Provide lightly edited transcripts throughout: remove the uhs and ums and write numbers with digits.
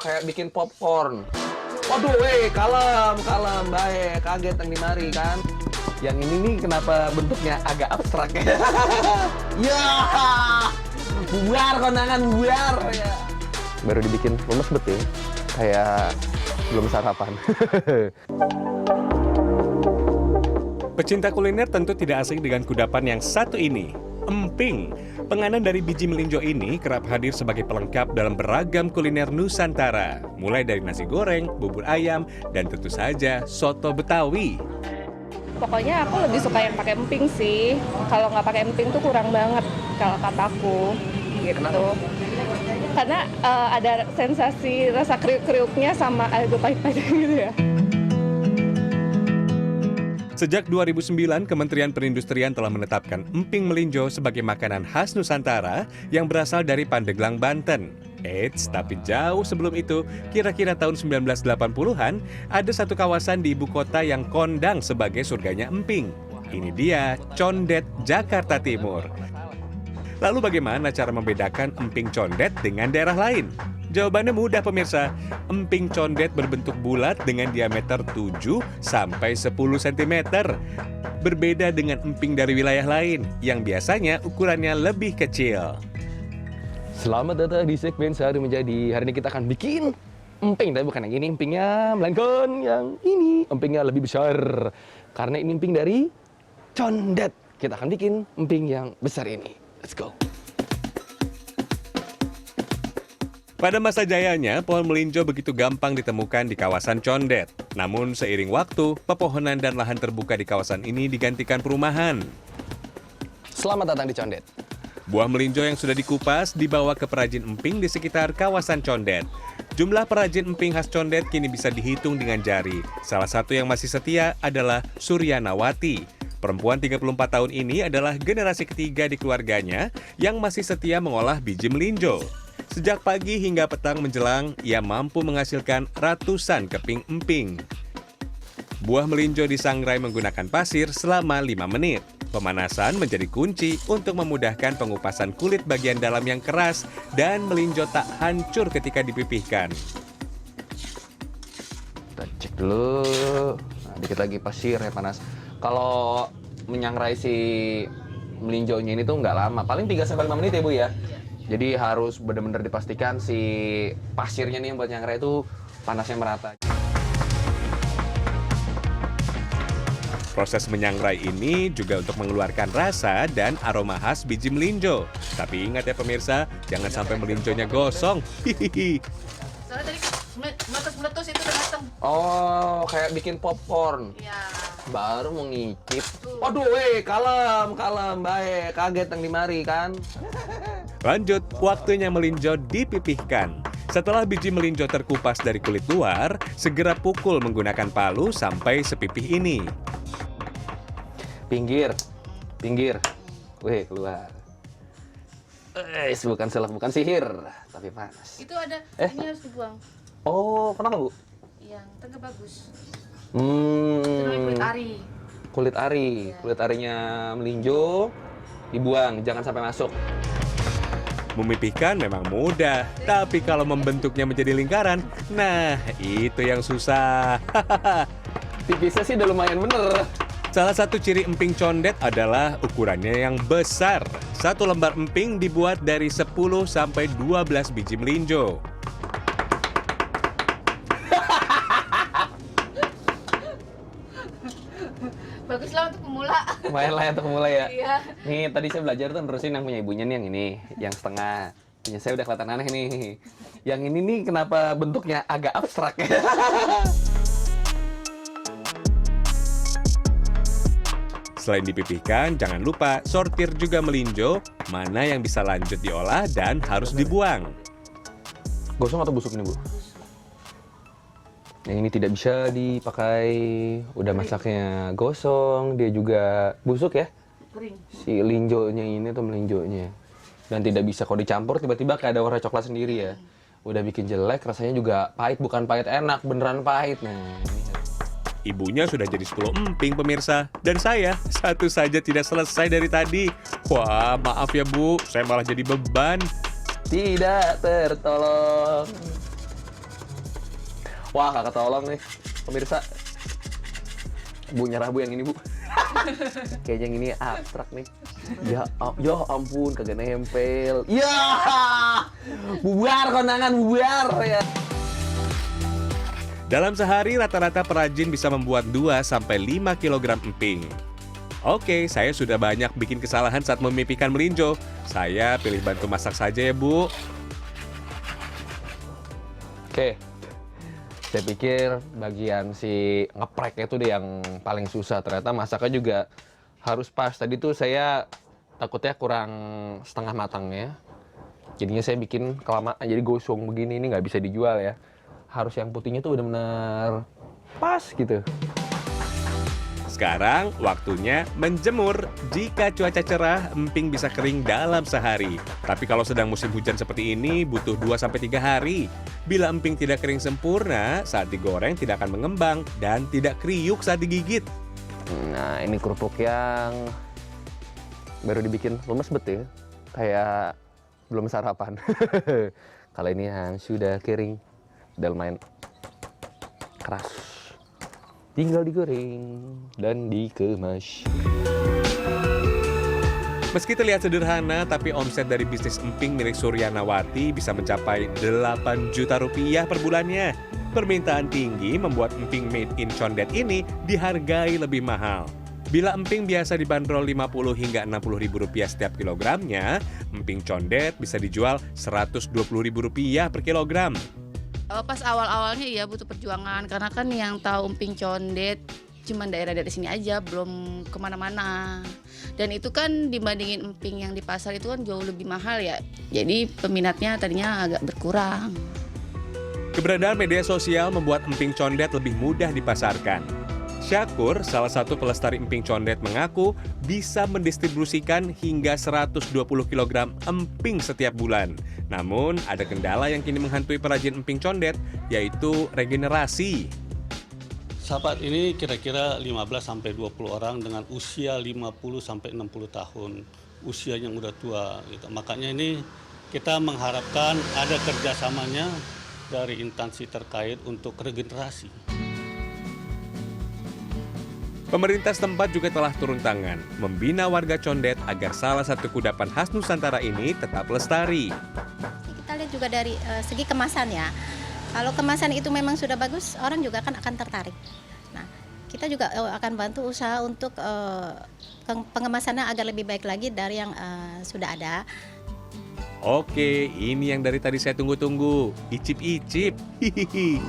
kayak bikin popcorn. Waduh, kalem, baik, kaget yang dimari kan. Yang ini nih kenapa bentuknya agak abstrak ya? Ya, bubar kondangan, bubar. Ya. Baru dibikin lemes betul, kayak belum sarapan. Pecinta kuliner tentu tidak asing dengan kudapan yang satu ini, emping. Penganan dari biji melinjo ini kerap hadir sebagai pelengkap dalam beragam kuliner Nusantara. Mulai dari nasi goreng, bubur ayam, dan tentu saja soto Betawi. Pokoknya aku lebih suka yang pakai emping sih. Kalau nggak pakai emping tuh kurang banget kalau kataku gitu. Karena ada sensasi rasa kriuk-kriuknya sama agak pahit-pahit gitu ya. Sejak 2009, Kementerian Perindustrian telah menetapkan emping melinjo sebagai makanan khas Nusantara yang berasal dari Pandeglang, Banten. Eits, tapi jauh sebelum itu, kira-kira tahun 1980-an, ada satu kawasan di ibu kota yang kondang sebagai surganya emping. Ini dia, Condet, Jakarta Timur. Lalu bagaimana cara membedakan emping condet dengan daerah lain? Jawabannya mudah pemirsa, emping condet berbentuk bulat dengan diameter 7 sampai 10 cm. Berbeda dengan emping dari wilayah lain yang biasanya ukurannya lebih kecil. Selamat datang di segmen Sehari Menjadi. Hari ini kita akan bikin emping, tapi bukan yang ini empingnya, melainkan yang ini empingnya lebih besar. Karena ini emping dari condet. Kita akan bikin emping yang besar ini. Let's go. Pada masa jayanya, pohon melinjo begitu gampang ditemukan di kawasan Condet. Namun seiring waktu, pepohonan dan lahan terbuka di kawasan ini digantikan perumahan. Selamat datang di Condet. Buah melinjo yang sudah dikupas dibawa ke perajin emping di sekitar kawasan Condet. Jumlah perajin emping khas Condet kini bisa dihitung dengan jari. Salah satu yang masih setia adalah Suryanawati. Perempuan 34 tahun ini adalah generasi ketiga di keluarganya yang masih setia mengolah biji melinjo. Sejak pagi hingga petang menjelang, ia mampu menghasilkan ratusan keping emping. Buah melinjo disangrai menggunakan pasir selama 5 menit. Pemanasan menjadi kunci untuk memudahkan pengupasan kulit bagian dalam yang keras dan melinjo tak hancur ketika dipipihkan. Kita cek dulu. Nah, dikit lagi pasir ya panas. Kalau menyangrai si melinjonya ini tuh nggak lama, paling 3-5 menit ya Bu ya. Jadi harus benar-benar dipastikan si pasirnya nih yang buat nyangrai itu panasnya merata. Proses menyangrai ini juga untuk mengeluarkan rasa dan aroma khas biji melinjo. Tapi ingat ya pemirsa, jangan sampai melinjonya gosong. Hihihi. Soalnya tadi meletus-meletus itu udah mateng. Oh, kayak bikin popcorn. Iya. Baru mau ngicip. Waduh, kalem, baik, kaget yang dimari kan. Lanjut, waktunya melinjo dipipihkan. Setelah biji melinjo terkupas dari kulit luar, segera pukul menggunakan palu sampai sepipih ini. Pinggir. Wih, keluar. Bukan selak, bukan sihir, tapi panas. Itu ada, ini harus dibuang. Oh, kenapa Bu? Iya, tengah bagus. Itu namanya kulit ari. Kulit ari, kulit arinya melinjo dibuang, jangan sampai masuk. Memipihkan memang mudah, tapi kalau membentuknya menjadi lingkaran, nah itu yang susah. Tipisnya sih udah lumayan bener. Salah satu ciri emping condet adalah ukurannya yang besar. Satu lembar emping dibuat dari 10 sampai 12 biji melinjo. Baguslah untuk pemula. Lumayan lah ya untuk mulai ya. Iya. Nih tadi saya belajar tuh nerusin yang punya ibunya nih yang ini, yang setengah. Punya saya udah kelihatan aneh nih. Yang ini nih kenapa bentuknya agak abstrak ya? Selain dipipihkan, jangan lupa sortir juga melinjo, mana yang bisa lanjut diolah dan harus dibuang. Gosong atau busuk ini Bu? Yang ini tidak bisa dipakai, udah masaknya gosong, dia juga busuk ya? Kering. Si linjonya ini tuh melinjonya. Dan tidak bisa kalau dicampur tiba-tiba kayak ada warna coklat sendiri ya. Udah bikin jelek, rasanya juga pahit, bukan pahit enak, beneran pahit. Nah, ini. Ibunya sudah jadi 10 emping pemirsa. Dan saya, satu saja tidak selesai dari tadi. Wah, maaf ya Bu, saya malah jadi beban. Tidak tertolong. Wah, kakak tolong nih, pemirsa. Bu, nyerah Bu yang ini, Bu. Kayaknya yang ini abstrak nih. Ya ampun, kagak nempel. Ya, bubar kondangan, bubar ya. Dalam sehari rata-rata perajin bisa membuat 2-5 kg emping. Oke, saya sudah banyak bikin kesalahan saat memimpikan melinjo. Saya pilih bantu masak saja ya, Bu. Oke, saya pikir bagian si ngepreknya itu deh yang paling susah. Ternyata masaknya juga harus pas. Tadi tuh saya takutnya kurang setengah matangnya. Jadinya saya bikin kelamaan, jadi gosong begini, ini nggak bisa dijual ya. Harus yang putihnya tuh benar-benar pas gitu. Sekarang waktunya menjemur. Jika cuaca cerah, emping bisa kering dalam sehari. Tapi kalau sedang musim hujan seperti ini, butuh 2-3 hari. Bila emping tidak kering sempurna, saat digoreng tidak akan mengembang dan tidak kriuk saat digigit. Nah, ini kerupuk yang baru dibikin lemes bet ya. Kayak belum sarapan. Kalau ini yang sudah kering, udah lumayan keras. Tinggal digoreng dan dikemas. Meski terlihat sederhana, tapi omset dari bisnis emping milik Suryanawati bisa mencapai 8 juta rupiah per bulannya. Permintaan tinggi membuat emping made in Condet ini dihargai lebih mahal. Bila emping biasa dibanderol 50 hingga 60 ribu rupiah setiap kilogramnya, emping Condet bisa dijual 120 ribu rupiah per kilogram. Pas awal-awalnya ya butuh perjuangan, karena kan yang tahu emping Condet cuma daerah dari sini aja, belum kemana-mana. Dan itu kan dibandingin emping yang di pasar itu kan jauh lebih mahal ya. Jadi peminatnya tadinya agak berkurang. Keberadaan media sosial membuat emping Condet lebih mudah dipasarkan. Syakur, salah satu pelestari emping Condet, mengaku bisa mendistribusikan hingga 120 kg emping setiap bulan. Namun, ada kendala yang kini menghantui perajin emping Condet, yaitu regenerasi. Sahabat ini kira-kira 15-20 orang dengan usia 50-60 tahun, usia yang udah tua. Gitu. Makanya ini kita mengharapkan ada kerjasamanya dari instansi terkait untuk regenerasi. Pemerintah setempat juga telah turun tangan, membina warga Condet agar salah satu kudapan khas Nusantara ini tetap lestari. Kita lihat juga dari segi kemasan ya. Kalau kemasan itu memang sudah bagus, orang juga akan tertarik. Nah, kita juga akan bantu usaha untuk pengemasannya agar lebih baik lagi dari yang sudah ada. Oke, ini yang dari tadi saya tunggu-tunggu. Icip-icip. Hihihi.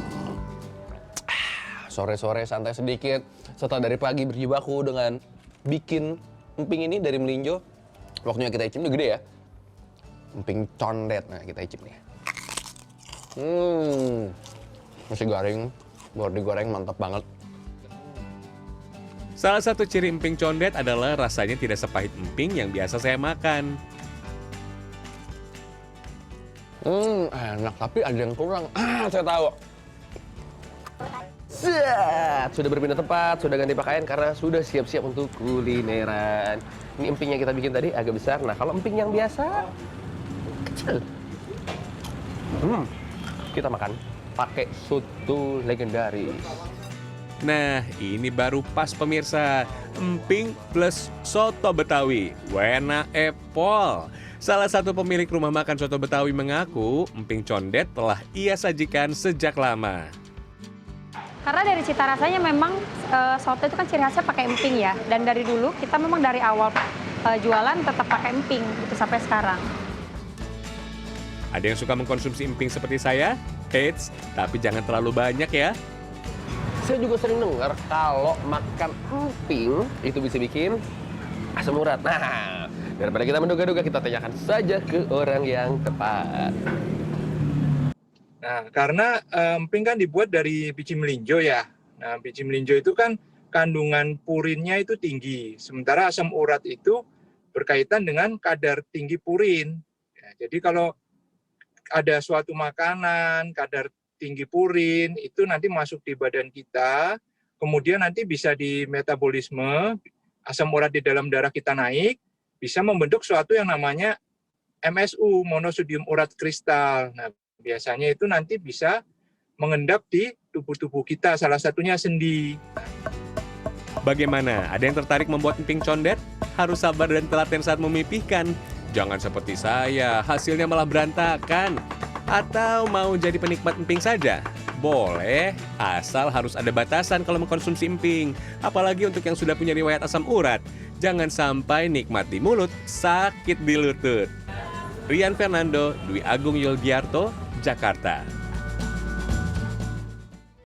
Sore-sore santai sedikit, setelah dari pagi berjibaku dengan bikin emping ini dari melinjo. Waktunya kita icip, ini gede ya. Emping Condet, nah kita icip nih. Masih garing, baru digoreng mantap banget. Salah satu ciri emping Condet adalah rasanya tidak sepahit emping yang biasa saya makan. Enak, tapi ada yang kurang. Saya tahu. Set, sudah berpindah tempat, sudah ganti pakaian karena sudah siap-siap untuk kulineran. Ini emping yang kita bikin tadi agak besar. Nah, kalau emping yang biasa kecil. Kita makan pakai soto legendaris. Nah, ini baru pas pemirsa. Emping plus soto Betawi. Wena epol. Salah satu pemilik rumah makan soto Betawi mengaku emping Condet telah ia sajikan sejak lama. Karena dari cita rasanya memang soto itu kan ciri khasnya pakai emping ya. Dan dari dulu kita memang dari awal jualan tetap pakai emping gitu sampai sekarang. Ada yang suka mengkonsumsi emping seperti saya? Eits, tapi jangan terlalu banyak ya. Saya juga sering dengar kalau makan emping itu bisa bikin asam urat. Nah, daripada kita menduga-duga, kita tanyakan saja ke orang yang tepat. Nah, karena emping kan dibuat dari biji melinjo ya. Nah, biji melinjo itu kan kandungan purinnya itu tinggi. Sementara asam urat itu berkaitan dengan kadar tinggi purin. Ya, jadi kalau ada suatu makanan, kadar tinggi purin, itu nanti masuk di badan kita, kemudian nanti bisa di metabolisme, asam urat di dalam darah kita naik, bisa membentuk suatu yang namanya MSU, monosodium urat kristal. Nah, biasanya itu nanti bisa mengendap di tubuh kita, salah satunya sendi. Bagaimana? Ada yang tertarik membuat emping condet? Harus sabar dan telaten saat memipihkan. Jangan seperti saya, hasilnya malah berantakan. Atau mau jadi penikmat emping saja? Boleh, asal harus ada batasan kalau mengkonsumsi emping. Apalagi untuk yang sudah punya riwayat asam urat. Jangan sampai nikmat di mulut, sakit di lutut. Rian Fernando, Dwi Agung Yulgiarto, Jakarta.